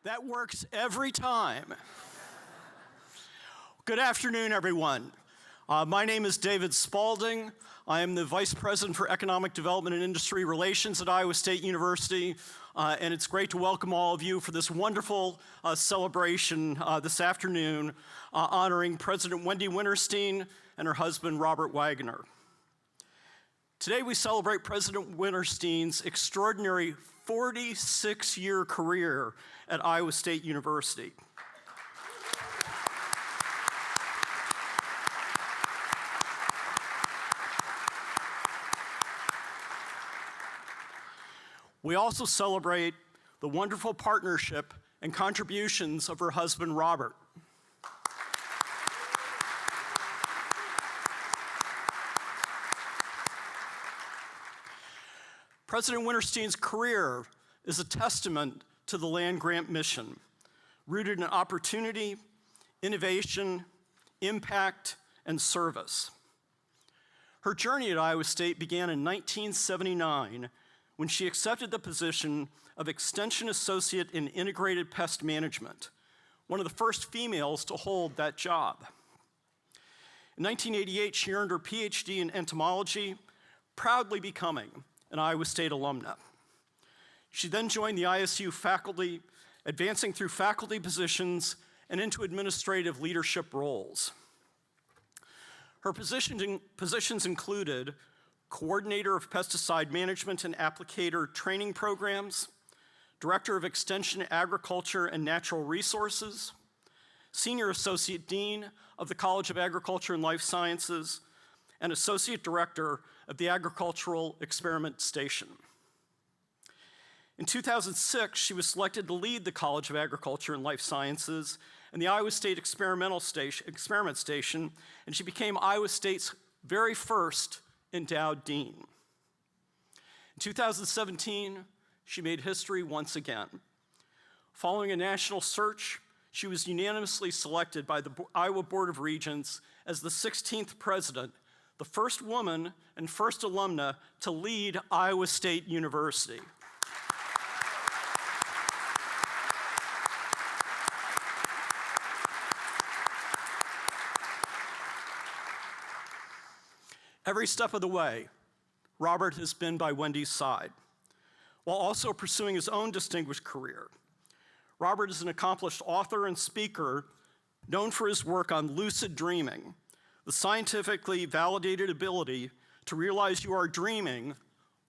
That works every time. Good afternoon, everyone. My name is David Spalding. I am the Vice President for Economic Development and Industry Relations at Iowa State University, and it's great to welcome all of you for this wonderful celebration this afternoon honoring President Wendy Wintersteen and her husband, Robert Wagner. Today we celebrate President Wintersteen's extraordinary 46-year career at Iowa State University. We also celebrate the wonderful partnership and contributions of her husband, Robert. President Wintersteen's career is a testament to the land-grant mission, rooted in opportunity, innovation, impact, and service. Her journey at Iowa State began in 1979 when she accepted the position of Extension Associate in Integrated Pest Management, one of the first females to hold that job. In 1988, she earned her PhD in entomology, proudly becoming an Iowa State alumna. She then joined the ISU faculty, advancing through faculty positions and into administrative leadership roles. Her positions included Coordinator of Pesticide Management and Applicator Training Programs, Director of Extension Agriculture and Natural Resources, Senior Associate Dean of the College of Agriculture and Life Sciences, and Associate Director of the Agricultural Experiment Station. In 2006, she was selected to lead the College of Agriculture and Life Sciences and the Iowa State Experiment Station, and she became Iowa State's very first endowed dean. In 2017, she made history once again. Following a national search, she was unanimously selected by the Iowa Board of Regents as the 16th president, the first woman and first alumna to lead Iowa State University. Every step of the way, Robert has been by Wendy's side, while also pursuing his own distinguished career. Robert is an accomplished author and speaker known for his work on lucid dreaming, the scientifically validated ability to realize you are dreaming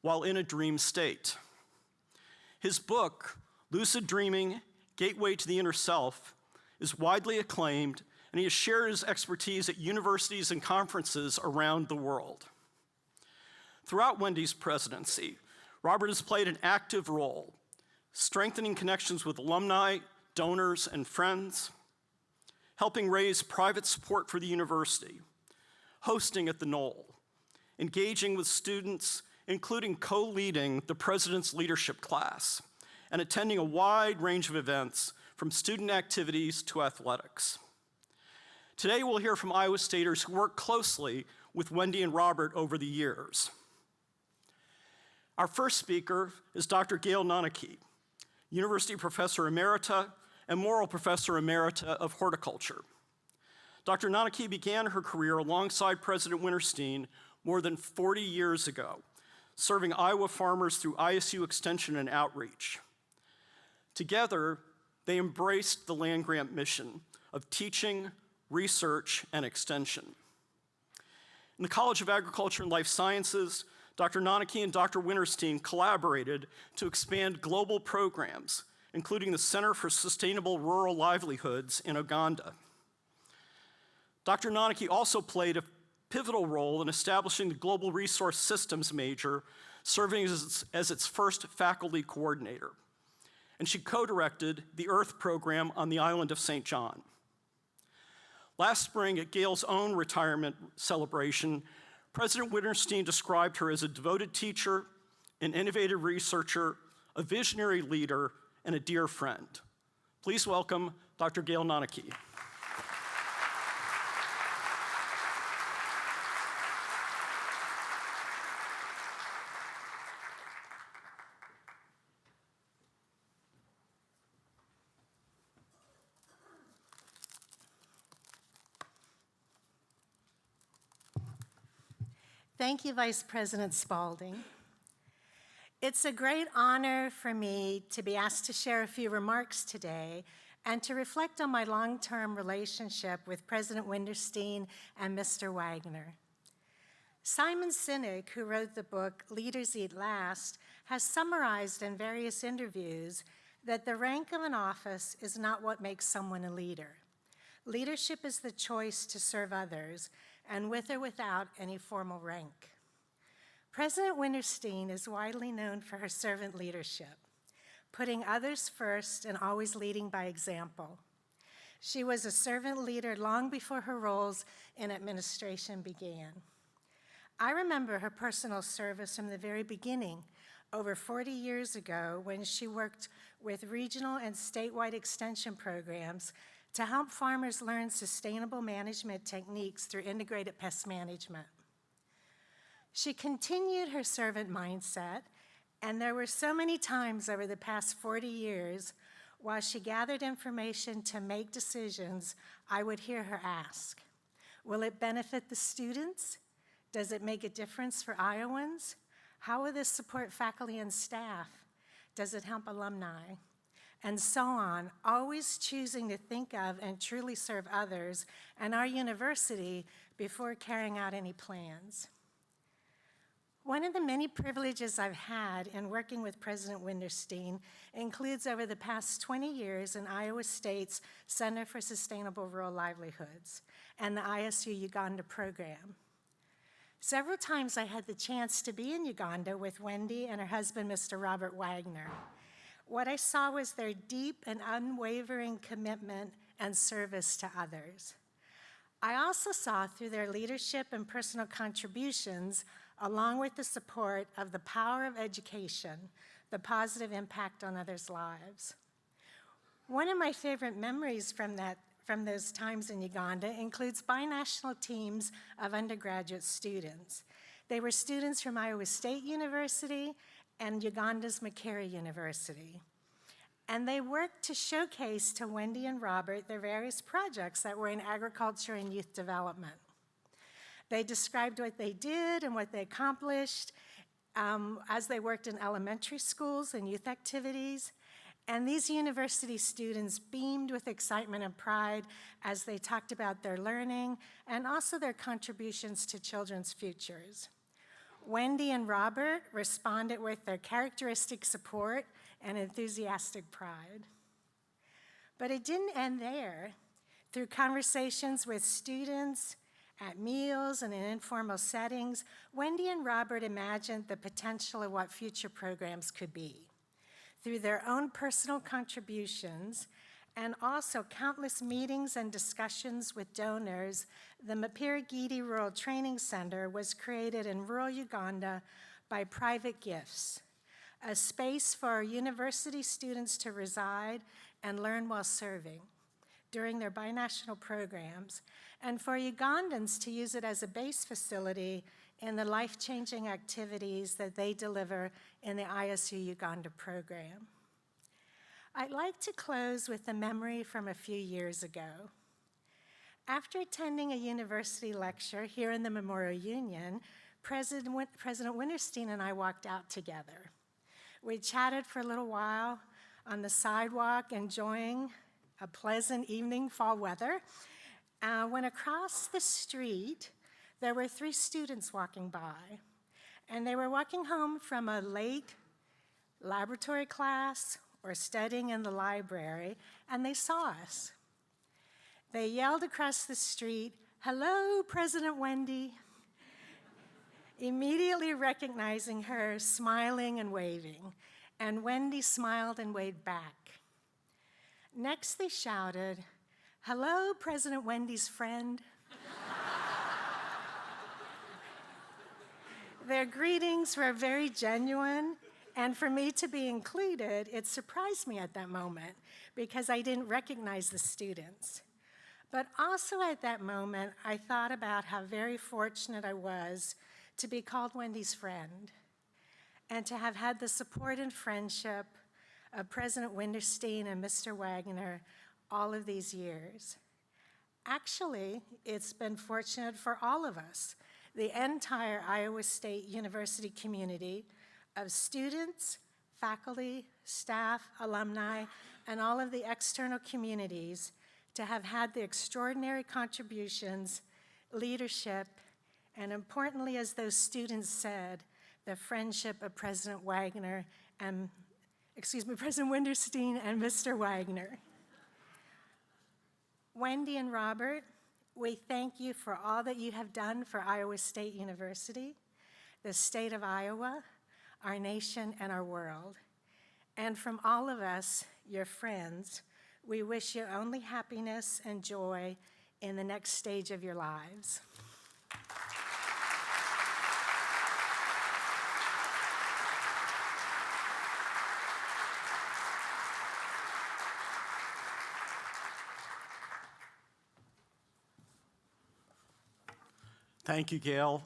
while in a dream state. His book, Lucid Dreaming, Gateway to the Inner Self, is widely acclaimed, and he has shared his expertise at universities and conferences around the world. Throughout Wendy's presidency, Robert has played an active role, strengthening connections with alumni, donors, and friends, helping raise private support for the university, hosting at the Knoll, engaging with students, including co-leading the president's leadership class, and attending a wide range of events from student activities to athletics. Today, we'll hear from Iowa Staters who worked closely with Wendy and Robert over the years. Our first speaker is Dr. Gail Noneke, University Professor Emerita and Morrill Professor Emerita of Horticulture. Dr. Noneke began her career alongside President Wintersteen more than 40 years ago, serving Iowa farmers through ISU Extension and Outreach. Together, they embraced the land-grant mission of teaching, research, and extension. In the College of Agriculture and Life Sciences, Dr. Noneke and Dr. Wintersteen collaborated to expand global programs, including the Center for Sustainable Rural Livelihoods in Uganda. Dr. Noneke also played a pivotal role in establishing the Global Resource Systems major, serving as its first faculty coordinator. And she co-directed the Earth program on the island of St. John. Last spring, at Gail's own retirement celebration, President Wintersteen described her as a devoted teacher, an innovative researcher, a visionary leader, and a dear friend. Please welcome Dr. Gail Noneke. thank you, Vice President Spalding. It's a great honor for me to be asked to share a few remarks today and to reflect on my long-term relationship with President Wintersteen and Mr. Wagner. Simon Sinek, who wrote the book Leaders Eat Last, has summarized in various interviews that the rank of an office is not what makes someone a leader. Leadership is the choice to serve others, and with or without any formal rank. President Wintersteen is widely known for her servant leadership, putting others first and always leading by example. She was a servant leader long before her roles in administration began. I remember her personal service from the very beginning, over 40 years ago, when she worked with regional and statewide extension programs to help farmers learn sustainable management techniques through integrated pest management. She continued her servant mindset, and there were so many times over the past 40 years, while she gathered information to make decisions, I would hear her ask, will it benefit the students? Does it make a difference for Iowans? How will this support faculty and staff? Does it help alumni? And so on, always choosing to think of and truly serve others and our university before carrying out any plans. One of the many privileges I've had in working with President Wintersteen includes over the past 20 years in Iowa State's Center for Sustainable Rural Livelihoods and the ISU Uganda program. Several times I had the chance to be in Uganda with Wendy and her husband, Mr. Robert Wagner. What I saw was their deep and unwavering commitment and service to others. I also saw through their leadership and personal contributions, along with the support of the power of education, the positive impact on others' lives. One of my favorite memories from those times in Uganda includes binational teams of undergraduate students. They were students from Iowa State University and Uganda's Makerere University. And they worked to showcase to Wendy and Robert their various projects that were in agriculture and youth development. They described what they did and what they accomplished as they worked in elementary schools and youth activities. And these university students beamed with excitement and pride as they talked about their learning and also their contributions to children's futures. Wendy and Robert responded with their characteristic support and enthusiastic pride. But it didn't end there. Through conversations with students, at meals and in informal settings, Wendy and Robert imagined the potential of what future programs could be. Through their own personal contributions and also countless meetings and discussions with donors, the Mapirigidi Rural Training Center was created in rural Uganda by private gifts, a space for our university students to reside and learn while serving during their binational programs, and for Ugandans to use it as a base facility in the life-changing activities that they deliver in the ISU Uganda program. I'd like to close with a memory from a few years ago. After attending a university lecture here in the Memorial Union, President Wintersteen and I walked out together. We chatted for a little while on the sidewalk, enjoying a pleasant evening fall weather, when across the street, there were 3 students walking by, and they were walking home from a late laboratory class or studying in the library, and they saw us. They yelled across the street, "Hello, President Wendy," immediately recognizing her, smiling and waving, and Wendy smiled and waved back. Next, they shouted, "Hello, President Wendy's friend." Their greetings were very genuine, and for me to be included, it surprised me at that moment because I didn't recognize the students. But also at that moment, I thought about how very fortunate I was to be called Wendy's friend and to have had the support and friendship of President Wintersteen and Mr. Wagner all of these years. Actually, it's been fortunate for all of us the entire Iowa State University community of students, faculty, staff, alumni, and all of the external communities to have had the extraordinary contributions, leadership, and importantly, as those students said, the friendship of President Wagner and, President Wintersteen and Mr. Wagner. Wendy and Robert, we thank you for all that you have done for Iowa State University, the state of Iowa, our nation, and our world. And from all of us, your friends, we wish you only happiness and joy in the next stage of your lives. Thank you, Gail.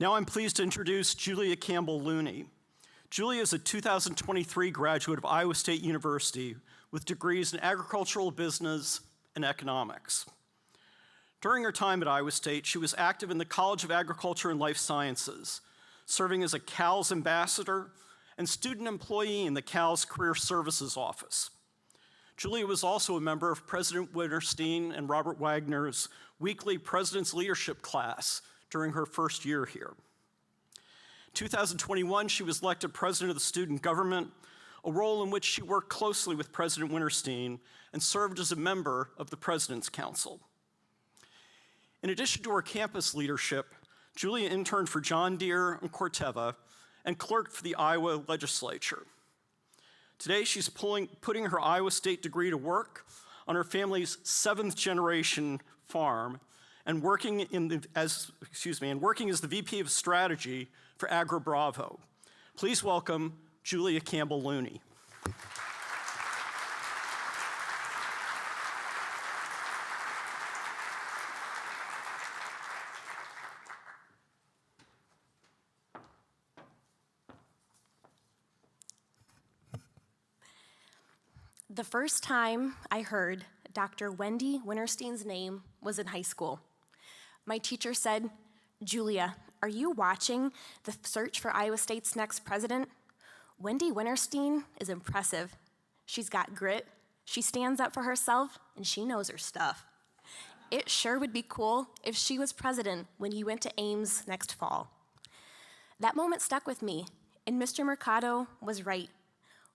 Now I'm pleased to introduce Julia Campbell Looney. Julia is a 2023 graduate of Iowa State University with degrees in agricultural business and economics. During her time at Iowa State, she was active in the College of Agriculture and Life Sciences, serving as a CALS ambassador and student employee in the CALS Career Services Office. Julia was also a member of President Wintersteen and Robert Wagner's weekly President's Leadership class during her first year here. 2021, she was elected president of the student government, a role in which she worked closely with President Wintersteen and served as a member of the President's Council. In addition to her campus leadership, Julia interned for John Deere and Corteva and clerked for the Iowa legislature. Today, she's putting her Iowa State degree to work on her family's 7th generation farm and working as the VP of Strategy for AgriBravo. Please welcome Julia Campbell Looney. The first time I heard Dr. Wendy Wintersteen's name was in high school. My teacher said, "Julia, are you watching the search for Iowa State's next president? Wendy Wintersteen is impressive. She's got grit, she stands up for herself, and she knows her stuff. It sure would be cool if she was president when you went to Ames next fall." That moment stuck with me, and Mr. Mercado was right.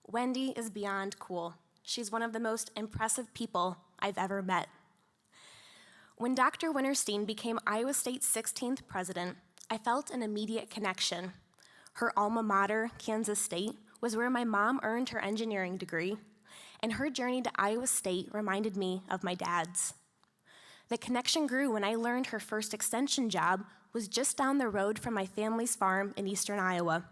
Wendy is beyond cool. She's one of the most impressive people I've ever met. When Dr. Wintersteen became Iowa State's 16th president, I felt an immediate connection. Her alma mater, Kansas State, was where my mom earned her engineering degree, and her journey to Iowa State reminded me of my dad's. The connection grew when I learned her first extension job was just down the road from my family's farm in eastern Iowa.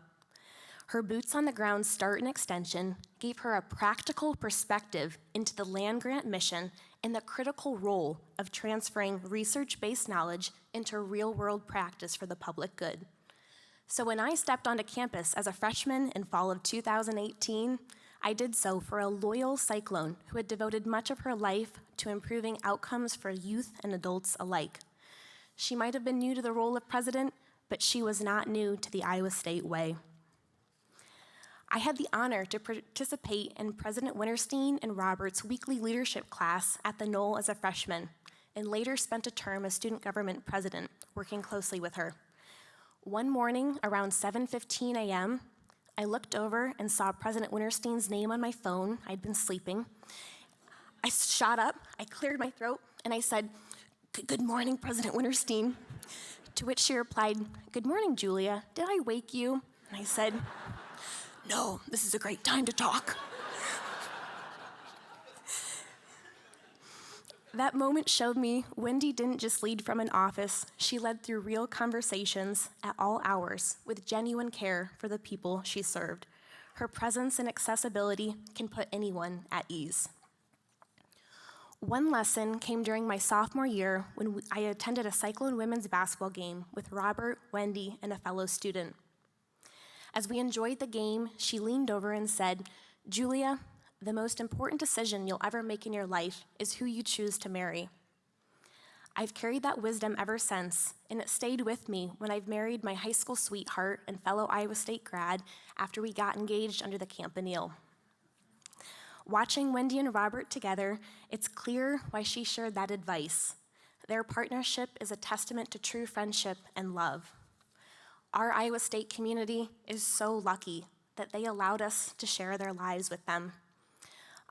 Her boots on the ground start and extension gave her a practical perspective into the land-grant mission and the critical role of transferring research-based knowledge into real-world practice for the public good. So when I stepped onto campus as a freshman in fall of 2018, I did so for a loyal Cyclone who had devoted much of her life to improving outcomes for youth and adults alike. She might have been new to the role of president, but she was not new to the Iowa State way. I had the honor to participate in President Wintersteen and Robert's weekly leadership class at the Knoll as a freshman, and later spent a term as student government president, working closely with her. One morning, around 7:15 a.m., I looked over and saw President Wintersteen's name on my phone. I'd been sleeping. I shot up, I cleared my throat, and I said, "Good morning, President Wintersteen." To which she replied, "Good morning, Julia. Did I wake you?" And I said, "No, this is a great time to talk." That moment showed me Wendy didn't just lead from an office, she led through real conversations at all hours with genuine care for the people she served. Her presence and accessibility can put anyone at ease. One lesson came during my sophomore year when I attended a Cyclone women's basketball game with Robert, Wendy, and a fellow student. As we enjoyed the game, she leaned over and said, "Julia, the most important decision you'll ever make in your life is who you choose to marry." I've carried that wisdom ever since, and it stayed with me when I've married my high school sweetheart and fellow Iowa State grad after we got engaged under the campanile. Watching Wendy and Robert together, it's clear why she shared that advice. Their partnership is a testament to true friendship and love. Our Iowa State community is so lucky that they allowed us to share their lives with them.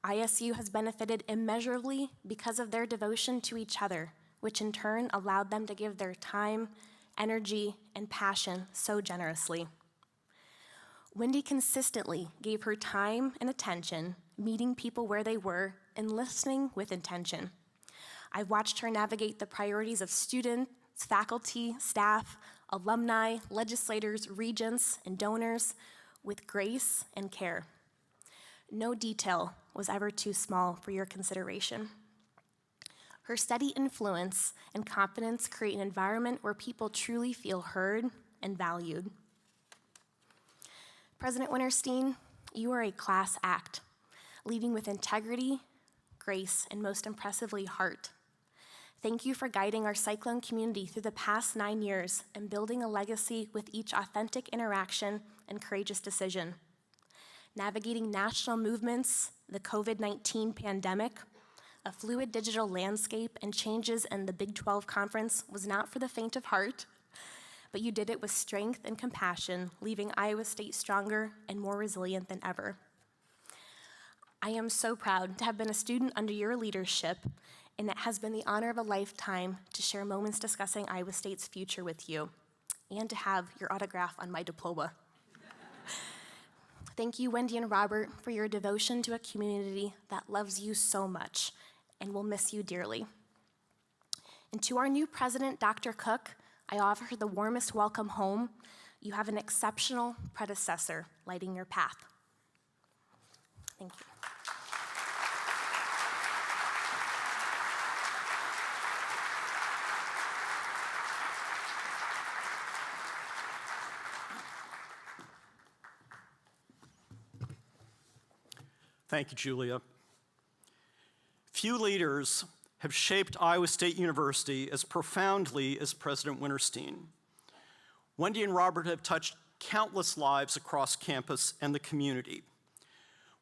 ISU has benefited immeasurably because of their devotion to each other, which in turn allowed them to give their time, energy, and passion so generously. Wendy consistently gave her time and attention, meeting people where they were and listening with intention. I've watched her navigate the priorities of students, faculty, staff, alumni, legislators, regents, and donors with grace and care. No detail was ever too small for your consideration. Her steady influence and confidence create an environment where people truly feel heard and valued. President Wintersteen, you are a class act, leading with integrity, grace, and most impressively, heart. Thank you for guiding our Cyclone community through the past 9 years and building a legacy with each authentic interaction and courageous decision. Navigating national movements, the COVID-19 pandemic, a fluid digital landscape, and changes in the Big 12 conference was not for the faint of heart, but you did it with strength and compassion, leaving Iowa State stronger and more resilient than ever. I am so proud to have been a student under your leadership, and it has been the honor of a lifetime to share moments discussing Iowa State's future with you, and to have your autograph on my diploma. Thank you, Wendy and Robert, for your devotion to a community that loves you so much and will miss you dearly. And to our new president, Dr. Cook, I offer the warmest welcome home. You have an exceptional predecessor lighting your path. Thank you. Thank you, Julia. Few leaders have shaped Iowa State University as profoundly as President Wintersteen. Wendy and Robert have touched countless lives across campus and the community.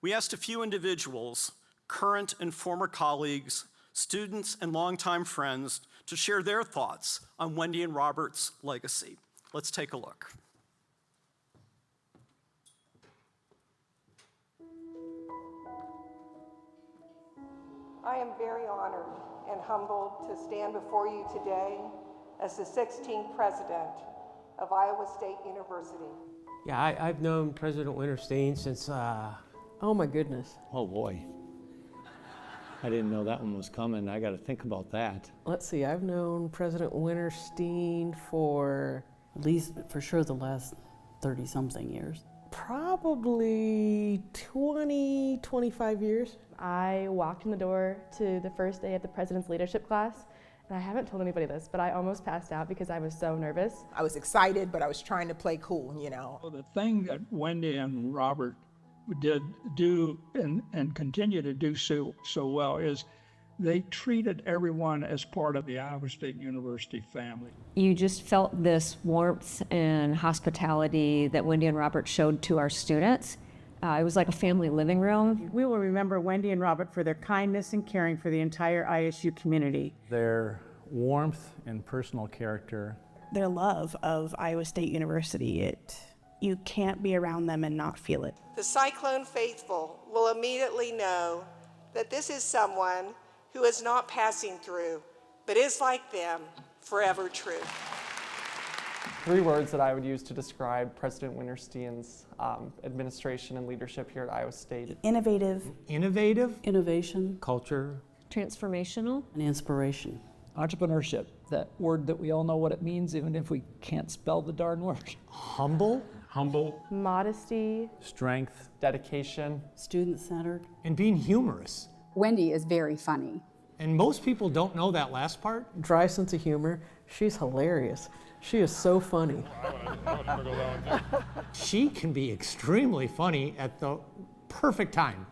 We asked a few individuals, current and former colleagues, students, and longtime friends to share their thoughts on Wendy and Robert's legacy. Let's take a look. I am very honored and humbled to stand before you today as the 16th president of Iowa State University. Yeah, I've known President Wintersteen since, Oh my goodness. Oh boy. I didn't know that one was coming. I got to think about that. Let's see, I've known President Wintersteen for At least, for sure, the last 30-something years. probably 20, 25 years. I walked in the door to the first day of the president's leadership class, and I haven't told anybody this, but I almost passed out because I was so nervous. I was excited, but I was trying to play cool, you know. Well, the thing that Wendy and Robert did do and continue to do so well is they treated everyone as part of the Iowa State University family. You just felt this warmth and hospitality that Wendy and Robert showed to our students. It was like a family living room. We will remember Wendy and Robert for their kindness and caring for the entire ISU community. Their warmth and personal character. Their love of Iowa State University. You can't be around them and not feel it. The Cyclone faithful will immediately know that this is someone who is not passing through, but is like them, forever true. 3 words that I would use to describe President Wintersteen's administration and leadership here at Iowa State. Innovative. Innovative. Innovation. Culture. Transformational. And inspiration. Entrepreneurship, that word that we all know what it means, even if we can't spell the darn word. Humble. Humble. Modesty. Strength. Dedication. Student-centered. And being humorous. Wendy is very funny. And most people don't know that last part. Dry sense of humor. She's hilarious. She is so funny. She can be extremely funny at the perfect time.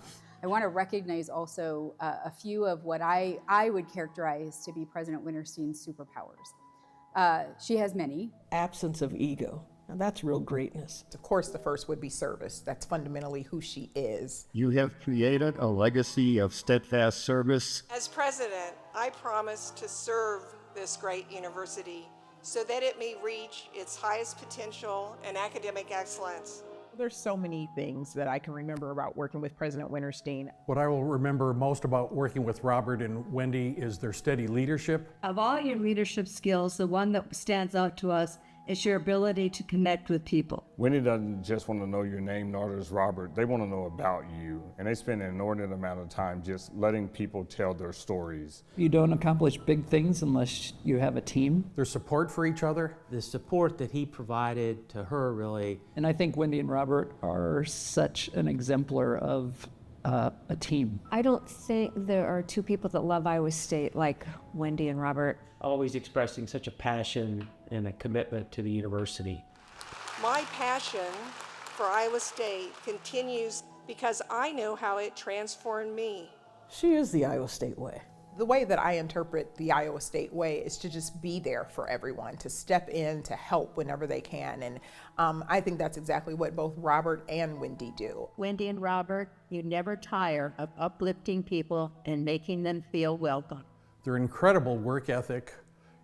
I want to recognize also a few of what I would characterize to be President Winterstein's superpowers. She has many. Absence of ego. Now that's real greatness. Of course, the first would be service. That's fundamentally who she is. You have created a legacy of steadfast service. As president, I promise to serve this great university so that it may reach its highest potential and academic excellence. There's so many things that I can remember about working with President Winterstein. What I will remember most about working with Robert and Wendy is their steady leadership. Of all your leadership skills, the one that stands out to us is your ability to connect with people. Wendy doesn't just want to know your name, nor does Robert. They want to know about you. And they spend an inordinate amount of time just letting people tell their stories. You don't accomplish big things unless you have a team. Their support for each other. The support that he provided to her really. And I think Wendy and Robert are such an exemplar of a team. I don't think there are two people that love Iowa State like Wendy and Robert. Always expressing such a passion and a commitment to the university. My passion for Iowa State continues because I know how it transformed me. She is the Iowa State way. The way that I interpret the Iowa State way is to just be there for everyone, to step in, to help whenever they can. And I think that's exactly what both Robert and Wendy do. Wendy and Robert, you never tire of uplifting people and making them feel welcome. Their incredible work ethic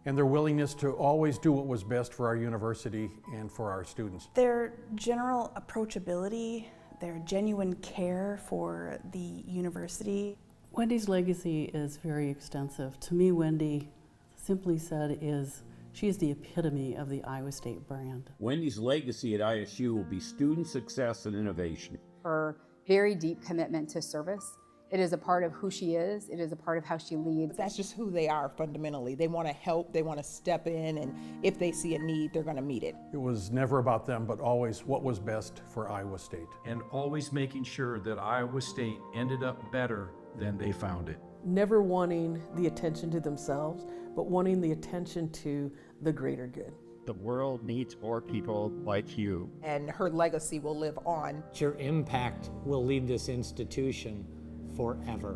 and their willingness to always do what was best for our university and for our students. Their general approachability, their genuine care for the university. Wendy's legacy is very extensive. To me, Wendy, simply said, she is the epitome of the Iowa State brand. Wendy's legacy at ISU will be student success and innovation. Her very deep commitment to service. It is a part of who she is. It is a part of how she leads. That's just who they are fundamentally. They want to help, they want to step in, and if they see a need, they're going to meet it. It was never about them, but always what was best for Iowa State. And always making sure that Iowa State ended up better than they found it. Never wanting the attention to themselves, but wanting the attention to the greater good. The world needs more people like you. And her legacy will live on. Your impact will lead this institution forever.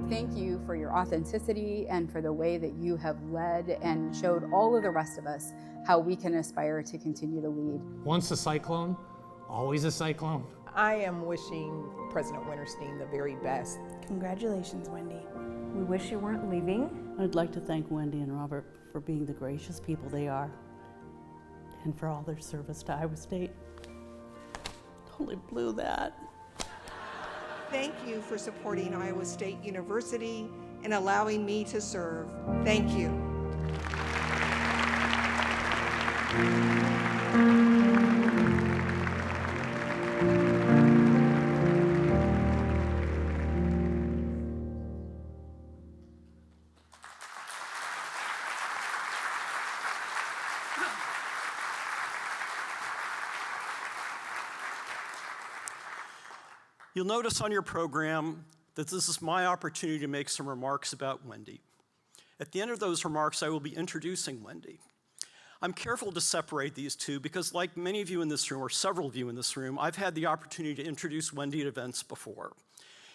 Thank you for your authenticity and for the way that you have led and showed all of the rest of us how we can aspire to continue to lead. Once a cyclone, always a cyclone. I am wishing President Winterstein the very best. Congratulations, Wendy. We wish you weren't leaving. I'd like to thank Wendy and Robert for being the gracious people they are and for all their service to Iowa State. Holy blew that. Thank you for supporting Iowa State University and allowing me to serve. Thank you. You'll notice on your program that this is my opportunity to make some remarks about Wendy. At the end of those remarks, I will be introducing Wendy. I'm careful to separate these two because, like many of you in this room, or several of you in this room, I've had the opportunity to introduce Wendy at events before.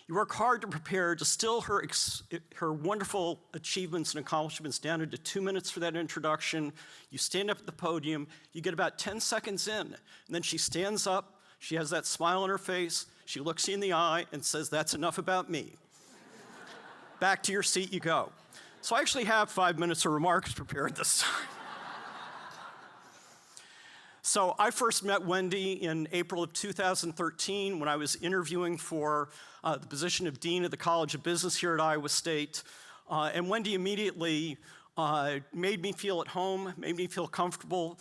You work hard to prepare, distill her wonderful achievements and accomplishments down into 2 minutes for that introduction. You stand up at the podium, you get about 10 seconds in, and then she stands up, she has that smile on her face, she looks you in the eye and says, "That's enough about me." Back to your seat you go. So I actually have 5 minutes of remarks prepared this time. So I first met Wendy in April of 2013 when I was interviewing for the position of Dean of the College of Business here at Iowa State. And Wendy immediately made me feel at home, made me feel comfortable,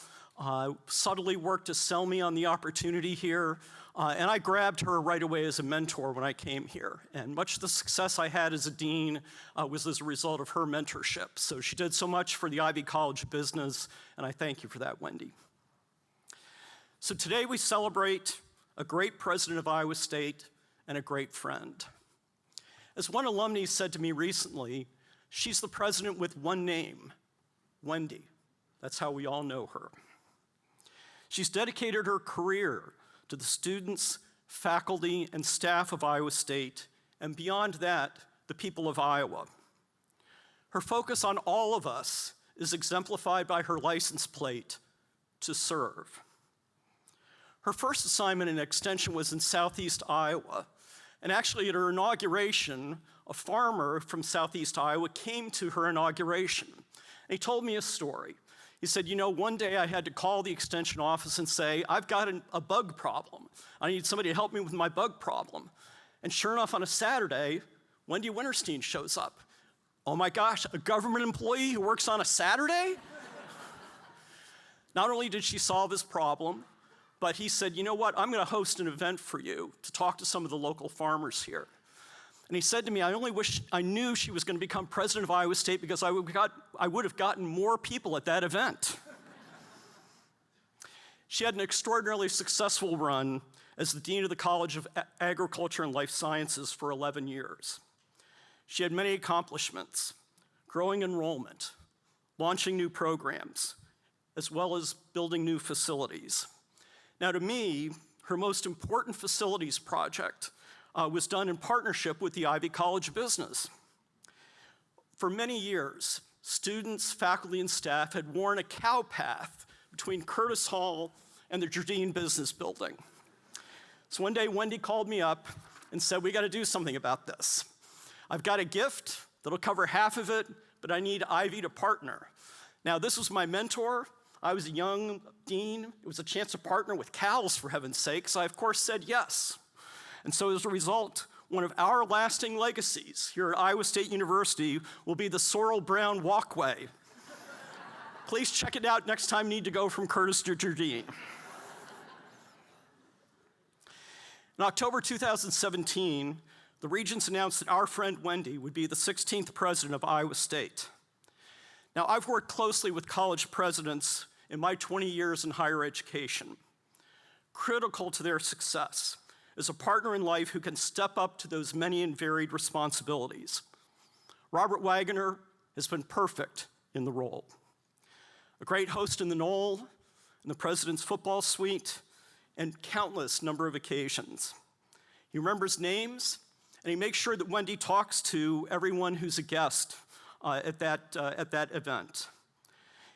subtly worked to sell me on the opportunity here. And I grabbed her right away as a mentor when I came here. And much of the success I had as a dean was as a result of her mentorship. So she did so much for the Ivy College of Business, and I thank you for that, Wendy. So today we celebrate a great president of Iowa State and a great friend. As one alumni said to me recently, she's the president with one name, Wendy. That's how we all know her. She's dedicated her career to the students, faculty, and staff of Iowa State, and beyond that, the people of Iowa. Her focus on all of us is exemplified by her license plate, to serve. Her first assignment in Extension was in Southeast Iowa, and actually at her inauguration, a farmer from Southeast Iowa came to her inauguration. And he told me a story. He said, you know, one day I had to call the Extension office and say, I've got a bug problem. I need somebody to help me with my bug problem. And sure enough, on a Saturday, Wendy Wintersteen shows up. Oh my gosh, a government employee who works on a Saturday? Not only did she solve his problem, but he said, you know what, I'm going to host an event for you to talk to some of the local farmers here. And he said to me, I only wish I knew she was going to become president of Iowa State because I would have gotten more people at that event. She had an extraordinarily successful run as the dean of the College of Agriculture and Life Sciences for 11 years. She had many accomplishments, growing enrollment, launching new programs, as well as building new facilities. Now, to me, her most important facilities project was done in partnership with the Ivy College of Business. For many years, students, faculty, and staff had worn a cow path between Curtis Hall and the Jardine Business Building. So one day, Wendy called me up and said, we got to do something about this. I've got a gift that'll cover half of it, but I need Ivy to partner. Now, this was my mentor. I was a young dean. It was a chance to partner with cows, for heaven's sake, so I, of course, said yes. And so as a result, one of our lasting legacies here at Iowa State University will be the Sorrel Brown Walkway. Please check it out next time you need to go from Curtis to Jardine. In October 2017, the Regents announced that our friend Wendy would be the 16th president of Iowa State. Now, I've worked closely with college presidents in my 20 years in higher education. Critical to their success is a partner in life who can step up to those many and varied responsibilities. Robert Wagner has been perfect in the role. A great host in the Knoll, in the president's football suite, and countless number of occasions. He remembers names, and he makes sure that Wendy talks to everyone who's a guest at that event.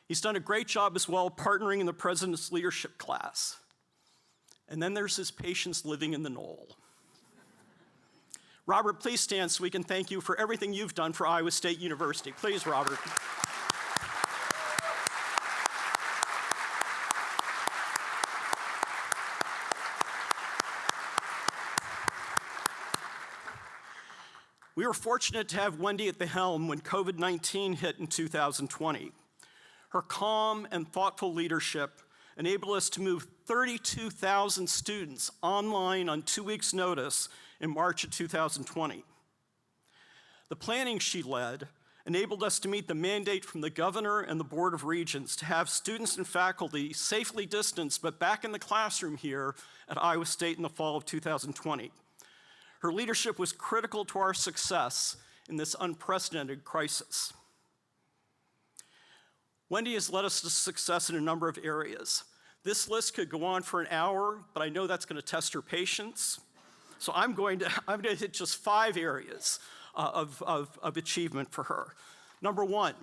He's done a great job as well partnering in the president's leadership class. And then there's his patients living in the Knoll. Robert, please stand so we can thank you for everything you've done for Iowa State University. Please, Robert. We were fortunate to have Wendy at the helm when COVID-19 hit in 2020. Her calm and thoughtful leadership enabled us to move 32,000 students online on 2 weeks' notice in March of 2020. The planning she led enabled us to meet the mandate from the governor and the Board of Regents to have students and faculty safely distanced but back in the classroom here at Iowa State in the fall of 2020. Her leadership was critical to our success in this unprecedented crisis. Wendy has led us to success in a number of areas. This list could go on for an hour, but I know that's going to test her patience. So I'm going to hit just 5 areas of achievement for her. Number 1,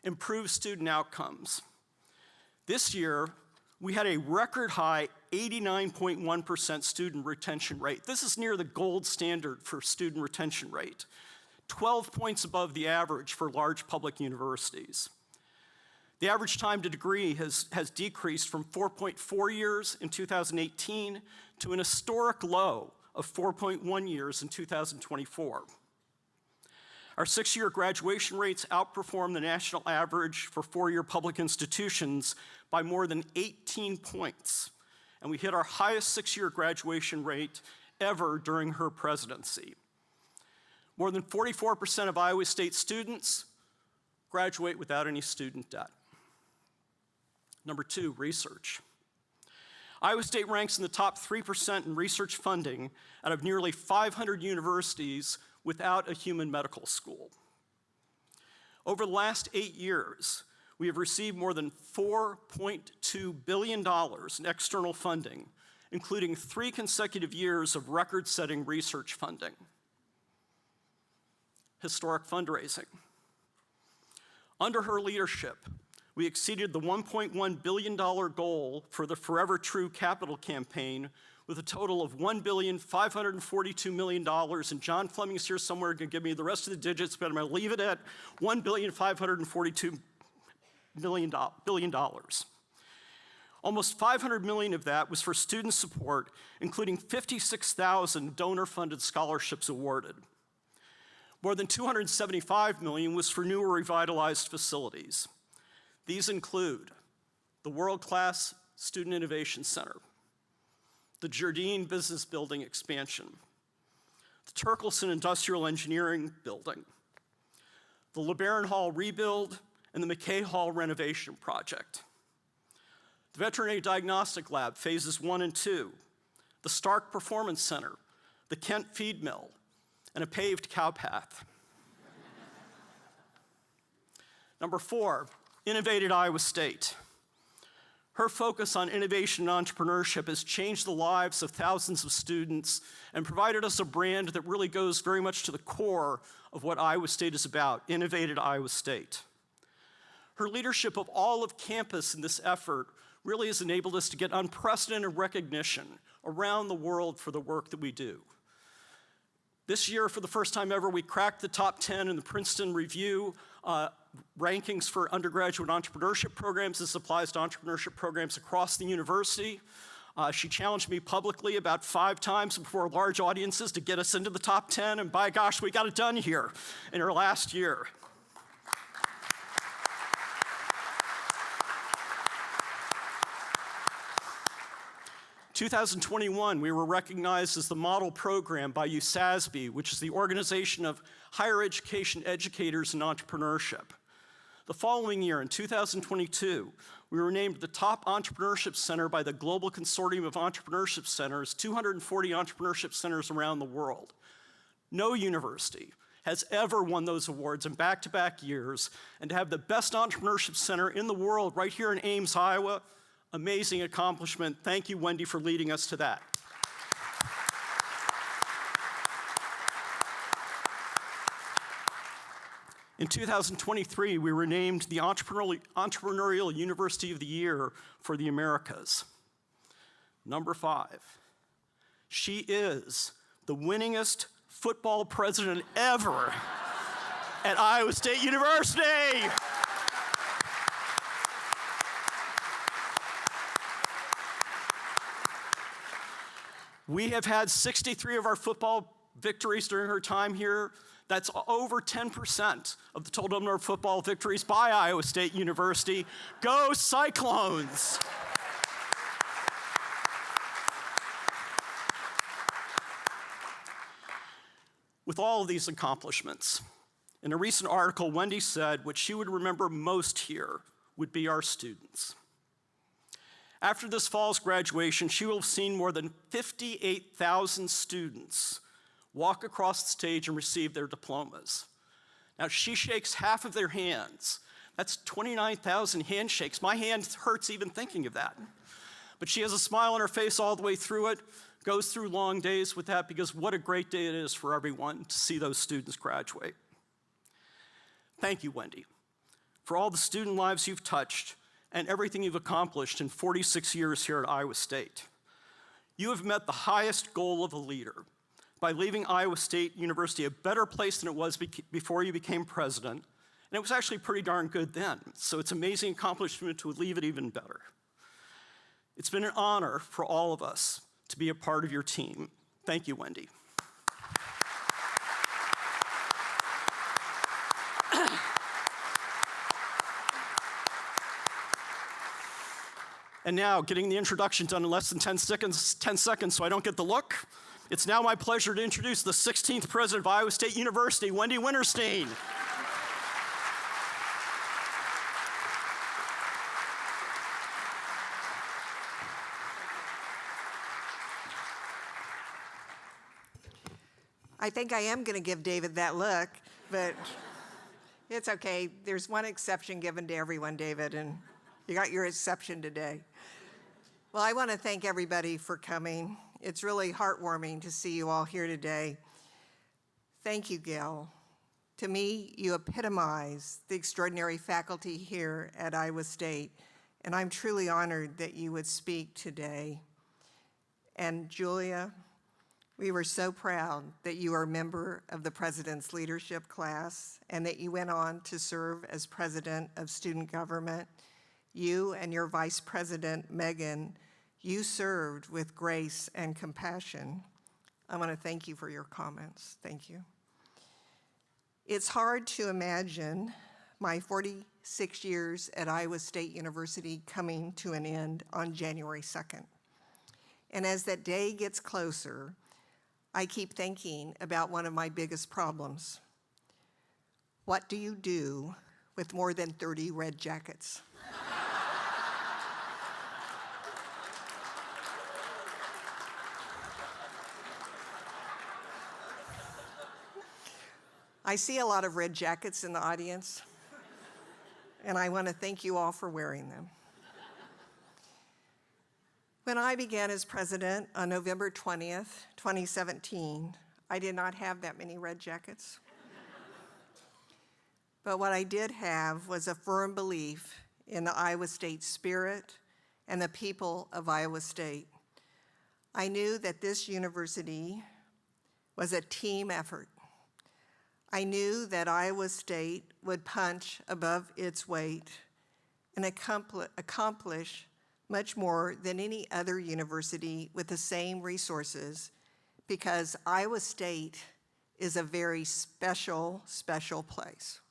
improve student outcomes. This year, we had a record high 89.1% student retention rate. This is near the gold standard for student retention rate, 12 points above the average for large public universities. The average time to degree has decreased from 4.4 years in 2018 to an historic low of 4.1 years in 2024. Our 6-year graduation rates outperform the national average for 4-year public institutions by more than 18 points, and we hit our highest 6-year graduation rate ever during her presidency. More than 44% of Iowa State students graduate without any student debt. Number 2, research. Iowa State ranks in the top 3% in research funding out of nearly 500 universities without a human medical school. Over the last 8 years, we have received more than $4.2 billion in external funding, including 3 consecutive years of record-setting research funding. Historic fundraising. Under her leadership, we exceeded the $1.1 billion goal for the Forever True Capital campaign with a total of $1,542 million, and John Fleming's here somewhere, can give me the rest of the digits, but I'm gonna leave it at $1,542 billion. Almost $500 million of that was for student support, including 56,000 donor-funded scholarships awarded. More than $275 million was for new or revitalized facilities. These include the world-class Student Innovation Center, the Jardine Business Building expansion, the Turkelson Industrial Engineering Building, the LeBaron Hall rebuild, and the McKay Hall renovation project. The Veterinary Diagnostic Lab, phases 1 and 2, the Stark Performance Center, the Kent Feed Mill, and a paved cow path. Number 4, innovated Iowa State. Her focus on innovation and entrepreneurship has changed the lives of thousands of students and provided us a brand that really goes very much to the core of what Iowa State is about, innovated Iowa State. Her leadership of all of campus in this effort really has enabled us to get unprecedented recognition around the world for the work that we do. This year, for the first time ever, we cracked the top 10 in the Princeton Review rankings for undergraduate entrepreneurship programs. This applies to entrepreneurship programs across the university. She challenged me publicly about 5 times before large audiences to get us into the top 10, and by gosh, we got it done here in her last year. In 2021, we were recognized as the model program by USASB, which is the Organization of Higher Education Educators in Entrepreneurship. The following year, in 2022, we were named the top entrepreneurship center by the Global Consortium of Entrepreneurship Centers, 240 entrepreneurship centers around the world. No university has ever won those awards in back-to-back years, and to have the best entrepreneurship center in the world right here in Ames, Iowa, amazing accomplishment. Thank you, Wendy, for leading us to that. In 2023, we were named the Entrepreneurial University of the Year for the Americas. Number 5, she is the winningest football president ever at Iowa State University. We have had 63 of our football victories during her time here. That's over 10% of the total number of football victories by Iowa State University. Go Cyclones! With all of these accomplishments, in a recent article, Wendy said what she would remember most here would be our students. After this fall's graduation, she will have seen more than 58,000 students walk across the stage and receive their diplomas. Now, she shakes half of their hands. That's 29,000 handshakes. My hand hurts even thinking of that. But she has a smile on her face all the way through it, goes through long days with that, because what a great day it is for everyone to see those students graduate. Thank you, Wendy, for all the student lives you've touched and everything you've accomplished in 46 years here at Iowa State. You have met the highest goal of a leader by leaving Iowa State University a better place than it was before you became president, and it was actually pretty darn good then, so it's an amazing accomplishment to leave it even better. It's been an honor for all of us to be a part of your team. Thank you, Wendy. And now, getting the introduction done in less than 10 seconds so I don't get the look, it's now my pleasure to introduce the 16th president of Iowa State University, Wendy Wintersteen. I think I am going to give David that look, but it's okay. There's one exception given to everyone, David, and you got your exception today. Well, I want to thank everybody for coming. It's really heartwarming to see you all here today. Thank you, Gail. To me, you epitomize the extraordinary faculty here at Iowa State, and I'm truly honored that you would speak today. And Julia, we were so proud that you are a member of the President's Leadership class and that you went on to serve as President of Student Government. You and your Vice President, Megan, you served with grace and compassion. I want to thank you for your comments. Thank you. It's hard to imagine my 46 years at Iowa State University coming to an end on January 2nd. And as that day gets closer, I keep thinking about one of my biggest problems. What do you do with more than 30 red jackets? I see a lot of red jackets in the audience, and I want to thank you all for wearing them. When I began as president on November 20th, 2017, I did not have that many red jackets. But what I did have was a firm belief in the Iowa State spirit and the people of Iowa State. I knew that this university was a team effort. I knew that Iowa State would punch above its weight and accomplish much more than any other university with the same resources, because Iowa State is a very special, special place.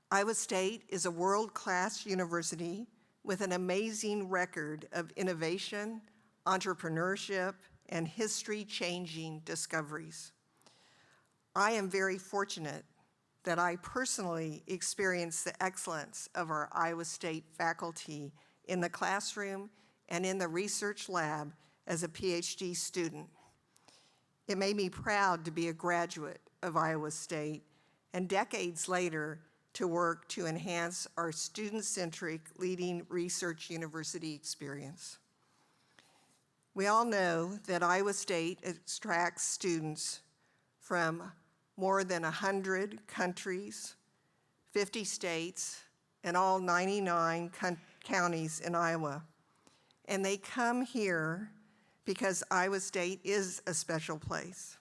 Iowa State is a world-class university with an amazing record of innovation, entrepreneurship, and history-changing discoveries. I am very fortunate that I personally experienced the excellence of our Iowa State faculty in the classroom and in the research lab as a PhD student. It made me proud to be a graduate of Iowa State, and decades later to work to enhance our student-centric leading research university experience. We all know that Iowa State attracts students from more than 100 countries, 50 states, and all 99 counties in Iowa. And they come here because Iowa State is a special place.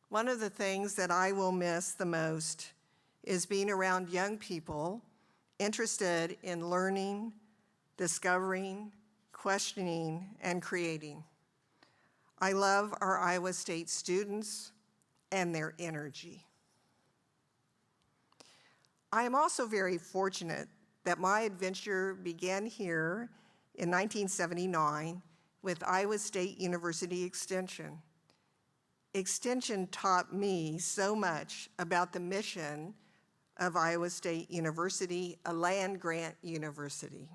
One of the things that I will miss the most is being around young people interested in learning, discovering, questioning, and creating. I love our Iowa State students and their energy. I am also very fortunate that my adventure began here in 1979 with Iowa State University Extension. Extension taught me so much about the mission of Iowa State University, a land-grant university.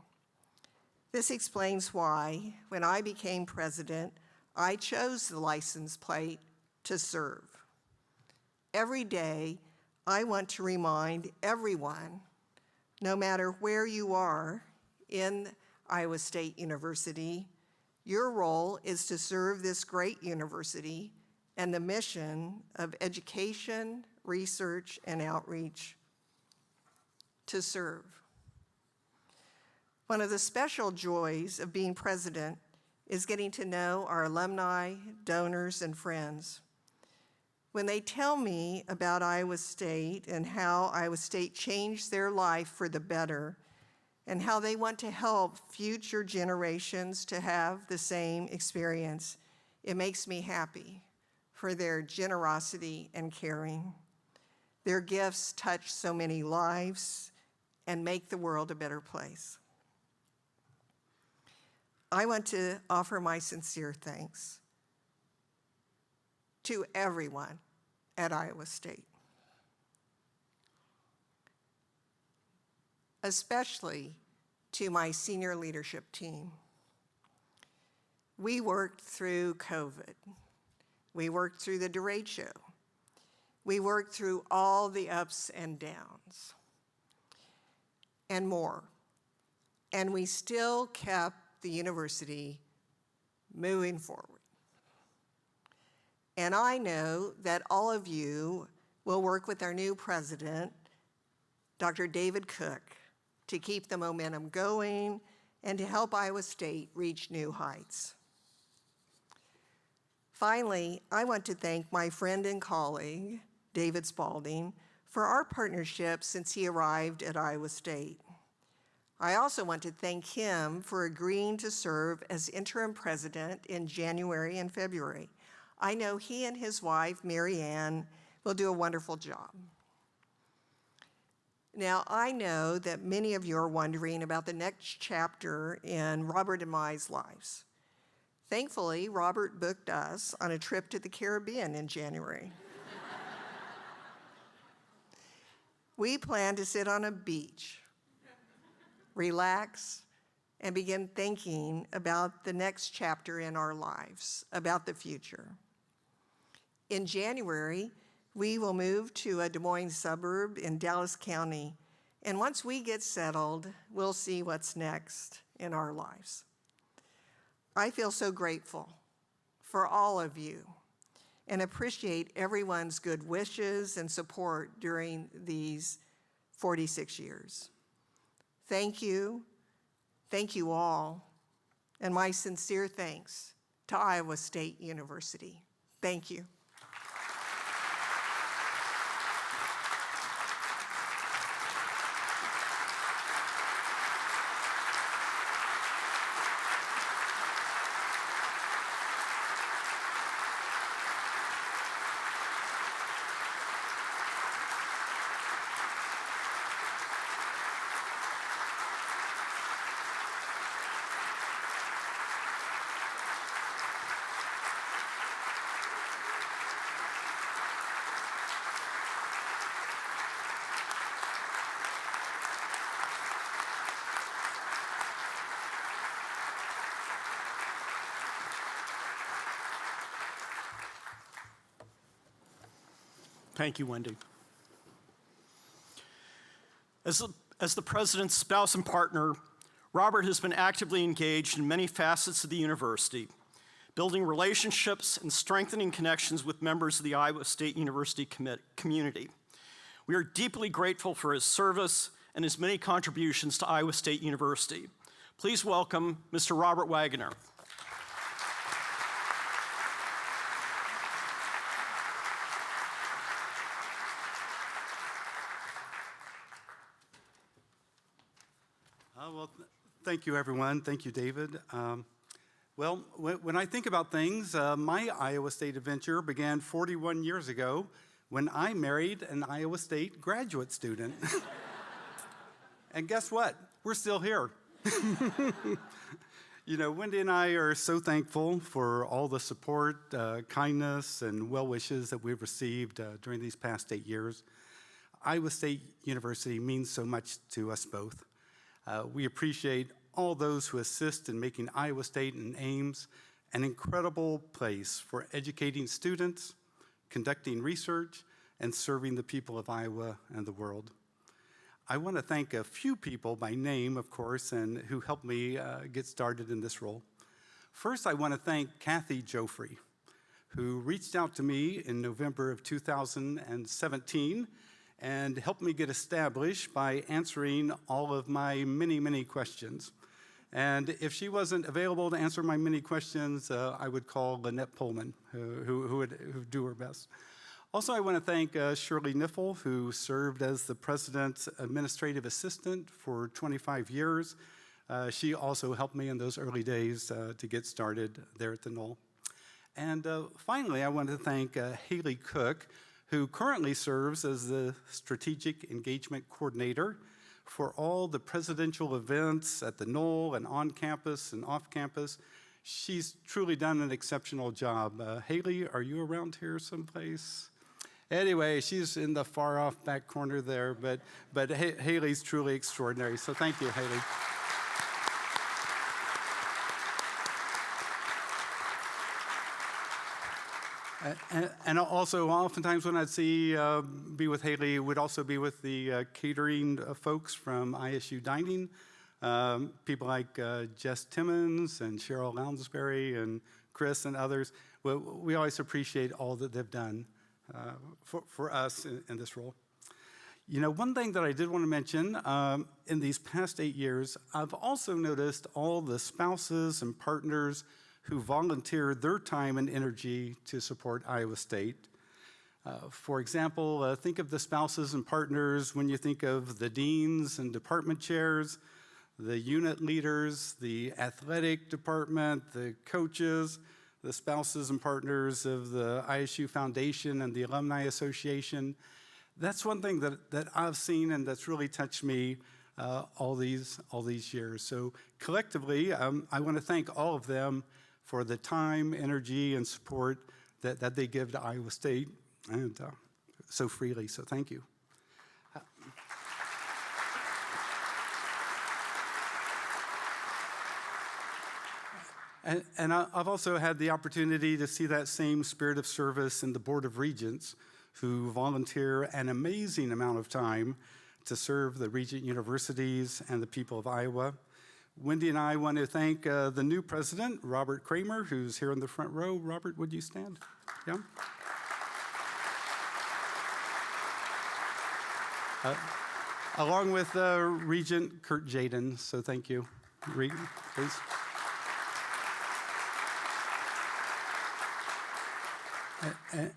This explains why, when I became president, I chose the license plate to serve. Every day, I want to remind everyone, no matter where you are in Iowa State University, your role is to serve this great university and the mission of education, research, and outreach. To serve. One of the special joys of being president is getting to know our alumni, donors, and friends. When they tell me about Iowa State and how Iowa State changed their life for the better, and how they want to help future generations to have the same experience, it makes me happy for their generosity and caring. Their gifts touch so many lives and make the world a better place. I want to offer my sincere thanks to everyone at Iowa State, especially to my senior leadership team. We worked through COVID. We worked through the derecho. We worked through all the ups and downs and more. And we still kept the university moving forward. And I know that all of you will work with our new president, Dr. David Cook, to keep the momentum going and to help Iowa State reach new heights. Finally, I want to thank my friend and colleague, David Spalding, for our partnership since he arrived at Iowa State. I also want to thank him for agreeing to serve as interim president in January and February. I know he and his wife, Mary Ann, will do a wonderful job. Now, I know that many of you are wondering about the next chapter in Robert and Mai's lives. Thankfully, Robert booked us on a trip to the Caribbean in January. We plan to sit on a beach, relax, and begin thinking about the next chapter in our lives, about the future. In January, we will move to a Des Moines suburb in Dallas County, and once we get settled, we'll see what's next in our lives. I feel so grateful for all of you and appreciate everyone's good wishes and support during these 46 years. Thank you all, and my sincere thanks to Iowa State University. Thank you. Thank you, Wendy. As the president's spouse and partner, Robert has been actively engaged in many facets of the university, building relationships and strengthening connections with members of the Iowa State University community. We are deeply grateful for his service and his many contributions to Iowa State University. Please welcome Mr. Robert Wagner. Thank you, everyone. Thank you, David. When I think about things, my Iowa State adventure began 41 years ago when I married an Iowa State graduate student. And guess what? We're still here. You know, Wendy and I are so thankful for all the support, kindness, and well wishes that we've received during these past 8 years. Iowa State University means so much to us both. We appreciate all those who assist in making Iowa State and Ames an incredible place for educating students, conducting research, and serving the people of Iowa and the world. I want to thank a few people by name, of course, and who helped me get started in this role. First, I want to thank Kathy Joffrey, who reached out to me in November of 2017 and helped me get established by answering all of my many, many questions. And if she wasn't available to answer my many questions, I would call Lynette Pullman, who would do her best. Also, I want to thank Shirley Niffel, who served as the president's administrative assistant for 25 years. She also helped me in those early days to get started there at the Knoll. And finally, I want to thank Haley Cook, who currently serves as the Strategic Engagement Coordinator for all the presidential events at the Knoll and on campus and off campus. She's truly done an exceptional job. Haley, are you around here someplace? Anyway, she's in the far off back corner there, but Haley's truly extraordinary, so thank you, Haley. And also, oftentimes when I'd be with Haley, would also be with the catering folks from ISU Dining, people like Jess Timmons and Cheryl Lounsbury and Chris and others. We always appreciate all that they've done for us in this role. You know, one thing that I did want to mention, in these past 8 years, I've also noticed all the spouses and partners who volunteer their time and energy to support Iowa State. For example, think of the spouses and partners when you think of the deans and department chairs, the unit leaders, the athletic department, the coaches, the spouses and partners of the ISU Foundation and the Alumni Association. That's one thing that I've seen and that's really touched me all these years. So collectively, I want to thank all of them for the time, energy, and support that they give to Iowa State, and so freely, so thank you. And I've also had the opportunity to see that same spirit of service in the Board of Regents, who volunteer an amazing amount of time to serve the Regent universities and the people of Iowa. Wendy and I want to thank the new president, Robert Kramer, who's here in the front row. Robert, would you stand? Yeah. Along with Regent Kurt Jaden, so thank you. Regent, please.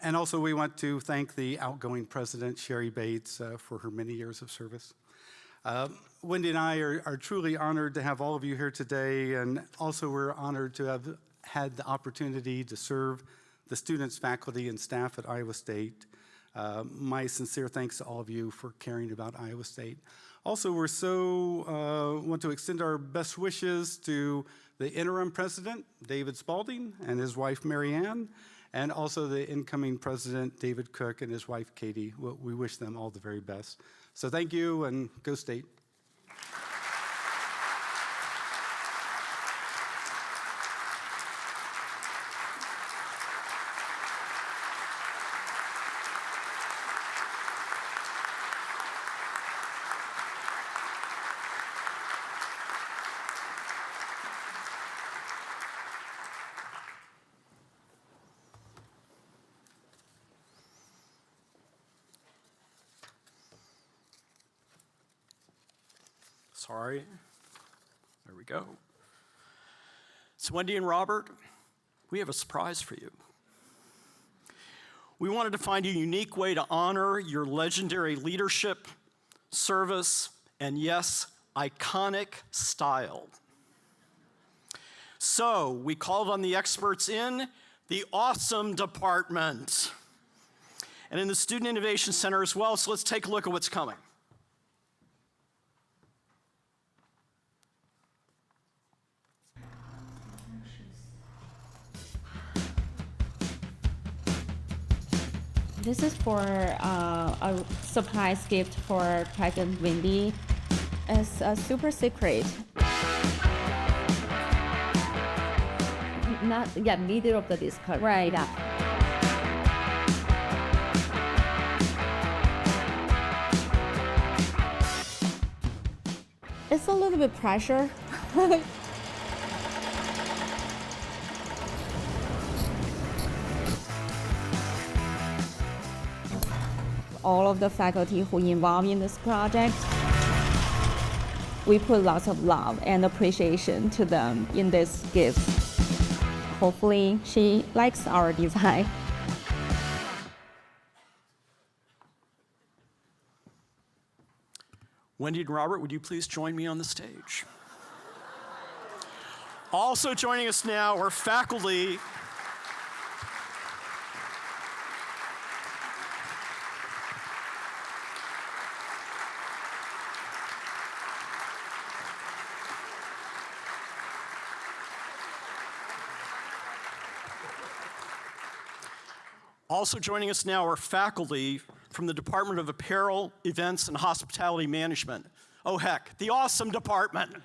And also we want to thank the outgoing president, Sherry Bates, for her many years of service. Wendy and I are truly honored to have all of you here today, and also we're honored to have had the opportunity to serve the students, faculty, and staff at Iowa State. My sincere thanks to all of you for caring about Iowa State. Also, we're want to extend our best wishes to the interim president, David Spalding, and his wife, Mary Ann, and also the incoming president, David Cook, and his wife, Katie. We wish them all the very best. So thank you, and go State. Sorry. There we go. So Wendy and Robert, we have a surprise for you. We wanted to find a unique way to honor your legendary leadership, service, and yes, iconic style. So we called on the experts in the awesome department and in the Student Innovation Center as well. So let's take a look at what's coming. This is for a surprise gift for President Wendy. It's a super secret. Middle of the disc. Right. Yeah. It's a little bit pressure. All of the faculty who involved in this project, we put lots of love and appreciation to them in this gift. Hopefully she likes our design. Wendy and Robert, would you please join me on the stage? Also joining us now are faculty from the Department of Apparel, Events, and Hospitality Management. Oh heck, the awesome department.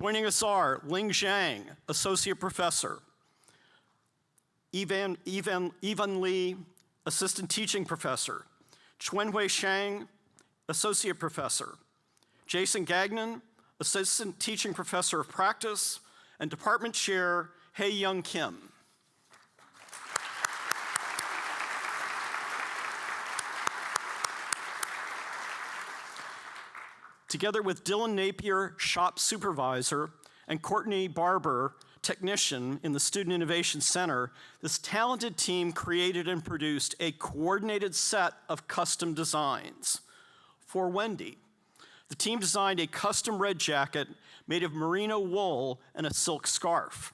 Joining us are Ling Zhang, Associate Professor, Evan Lee, Assistant Teaching Professor, Chuanhui Shang, Associate Professor, Jason Gagnon, Assistant Teaching Professor of Practice, and Department Chair Hae Young Kim. Together with Dylan Napier, Shop Supervisor, and Courtney Barber, Technician in the Student Innovation Center, this talented team created and produced a coordinated set of custom designs. For Wendy, the team designed a custom red jacket made of merino wool and a silk scarf.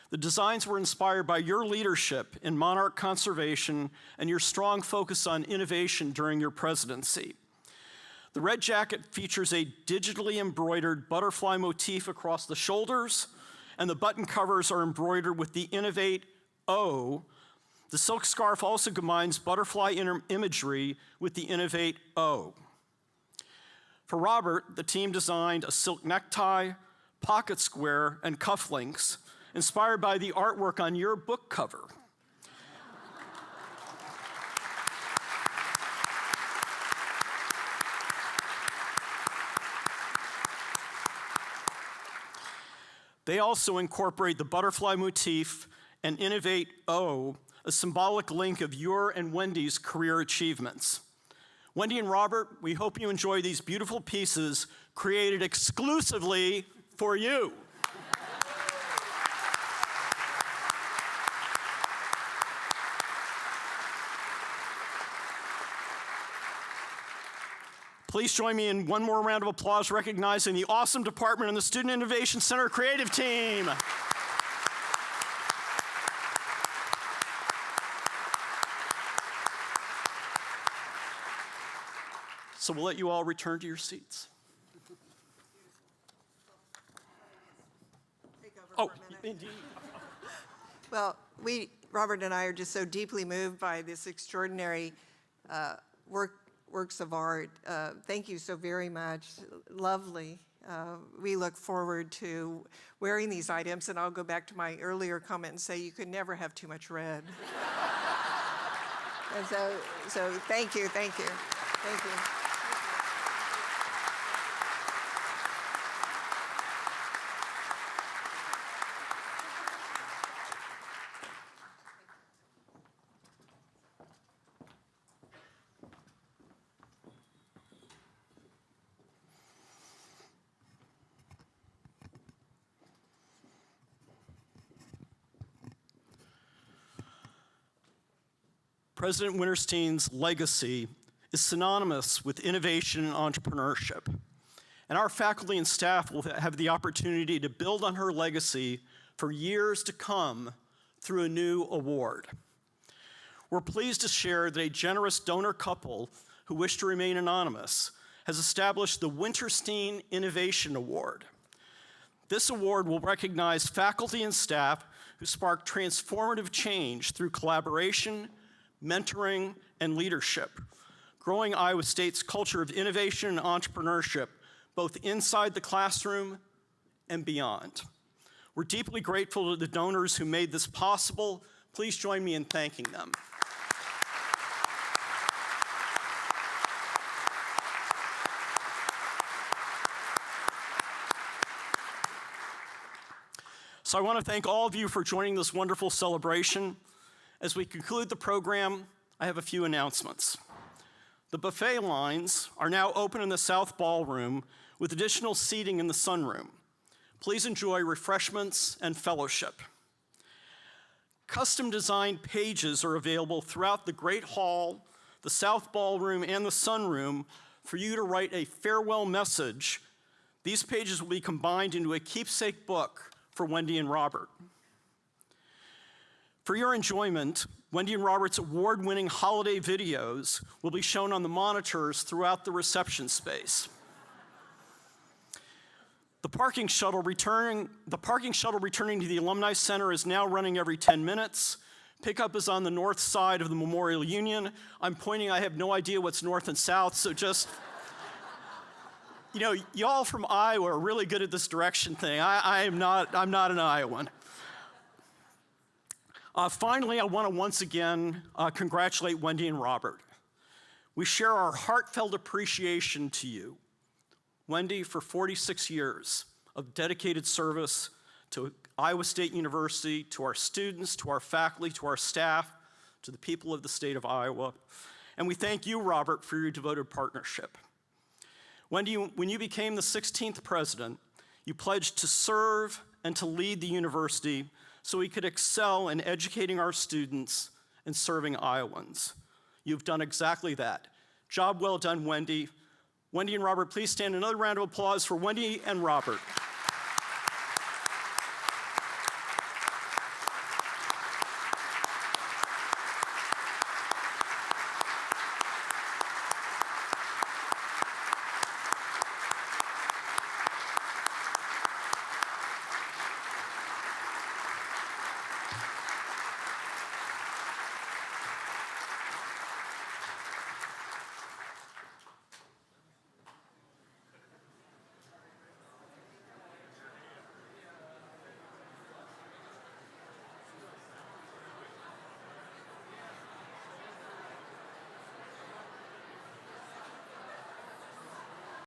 The designs were inspired by your leadership in monarch conservation and your strong focus on innovation during your presidency. The red jacket features a digitally embroidered butterfly motif across the shoulders, and the button covers are embroidered with the Innovate O. The silk scarf also combines butterfly imagery with the Innovate O. For Robert, the team designed a silk necktie, pocket square, and cufflinks, inspired by the artwork on your book cover. They also incorporate the butterfly motif and Innovate O, a symbolic link of your and Wendy's career achievements. Wendy and Robert, we hope you enjoy these beautiful pieces created exclusively for you. Please join me in one more round of applause recognizing the awesome department and the Student Innovation Center creative team. So we'll let you all return to your seats. Oh, indeed. Well, Robert and I are just so deeply moved by this extraordinary works of art. Thank you so very much. Lovely. We look forward to wearing these items, and I'll go back to my earlier comment and say you could never have too much red. And so thank you, thank you, thank you. President Wintersteen's legacy is synonymous with innovation and entrepreneurship. And our faculty and staff will have the opportunity to build on her legacy for years to come through a new award. We're pleased to share that a generous donor couple who wish to remain anonymous has established the Wintersteen Innovation Award. This award will recognize faculty and staff who spark transformative change through collaboration, mentoring, and leadership, growing Iowa State's culture of innovation and entrepreneurship, both inside the classroom and beyond. We're deeply grateful to the donors who made this possible. Please join me in thanking them. So I want to thank all of you for joining this wonderful celebration. As we conclude the program, I have a few announcements. The buffet lines are now open in the South Ballroom with additional seating in the sunroom. Please enjoy refreshments and fellowship. Custom designed pages are available throughout the Great Hall, the South Ballroom, and the sunroom for you to write a farewell message. These pages will be combined into a keepsake book for Wendy and Robert. For your enjoyment, Wendy and Robert's award-winning holiday videos will be shown on the monitors throughout the reception space. The parking shuttle returning to the Alumni Center is now running every 10 minutes. Pickup is on the north side of the Memorial Union. I'm pointing, I have no idea what's north and south, so just You know, y'all from Iowa are really good at this direction thing. I'm not an Iowan. Finally, I want to once again congratulate Wendy and Robert. We share our heartfelt appreciation to you, Wendy, for 46 years of dedicated service to Iowa State University, to our students, to our faculty, to our staff, to the people of the state of Iowa. And we thank you, Robert, for your devoted partnership. Wendy, when you became the 16th president, you pledged to serve and to lead the university so we could excel in educating our students and serving Iowans. You've done exactly that. Job well done, Wendy. Wendy and Robert, please stand. Another round of applause for Wendy and Robert.